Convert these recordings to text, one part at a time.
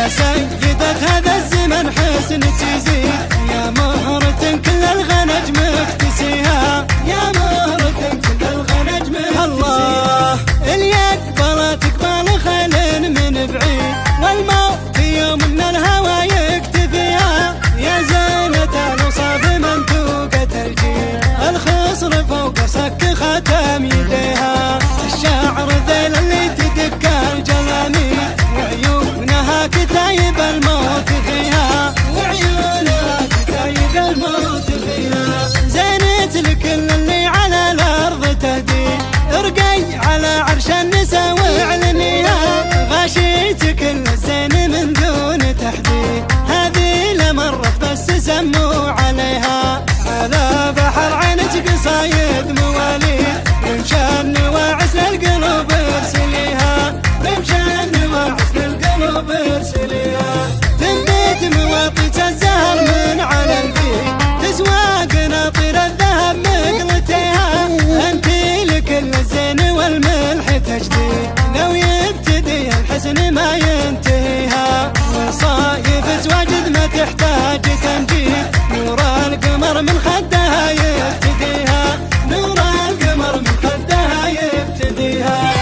يا سيدة هذا الزمن حسن تزيد، يا مهرة كل الغنج مكتسيها، يا مهرة كل الغنج مكتسيها. الله اللي يقبل تقبل خيل من بعيد، والموت يوم من الهوى يكتفيها، يا زينة الوصاف منتوقة الجيل، الخصر فوق صك ختم يديها، الشعر ذيل اللي تدق الجلاميل، وعيونها كتايب الموت فيها، وعيونها كتايب الموت فيها. زينة الكل اللي على الأرض تهدي، ارقي على عرش النساء واعلنيها، غاشيت كل الزين من دون تحديد، هذه لمرت بس سموا عليها، على بحر عينك قصايد مواليد، رمشان واعس للقلوب ارسليها، رمشان واعس للقلوب ارسليها. تنبت مواطية الزهر من على البيت، تسوى قناطير الذهب مقلتيها، انت لكل الزين والملح تجديد، لو يبتدي الحسن ما ينتهيها، وصايف تواجد ما تحتاج تمجيد، نور القمر من خدها يبتديها، نور القمر من خدها يبتديها.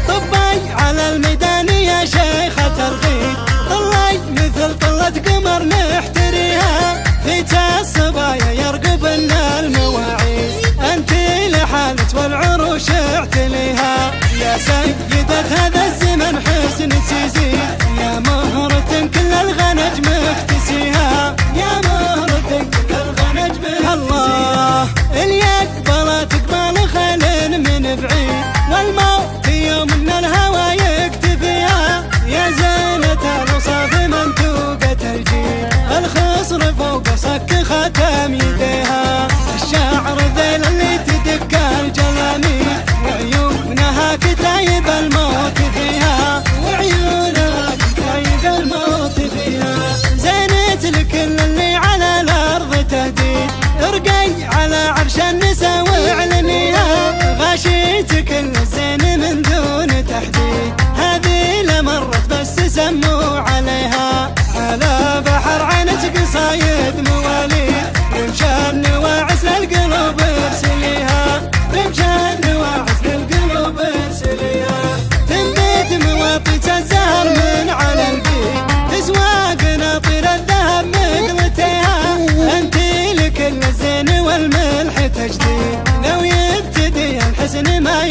طبي على الميدان يا شيخة الغيد، طلي مثل طلة قمر نحتريها، فيت الصبايا يرقبن المواعيد، انت لحالة والعروش اعتليها، يا سيدة هذا الزمن حسن تزيد، يا مهرة كل الغنج مكتسيها، يا مهرة كل الغنج مكتسيها. الله اللي يقبل تقبل خيل من بعيد، والموت يوم من الهوى يكتفيها، يا زينة الوصاف منتوقة الجيل، الخصر فوق صك ختم يديها، الشعر ذيل اللي تدق الجلاميل، وعيونها كتايب الموت فيها، وعيونها كتايب الموت فيها. زينة الكل اللي على الأرض تهديد، ارقي على عرش النساء واعلنيها، غاشيت كل الزين من دون تحديد، هذه لمرت بس سموا عليها، على بحر عينك قصايد مواليد، رمشان واعس للقلوب ارسليها، رمشان واعس للقلوب ارسليها. تنبت مواطية الزهر من على البيت، تسوى قناطير الذهب مقلتيها، انت لكل الزين والملح تجديد، لو يبتدي الحسن ما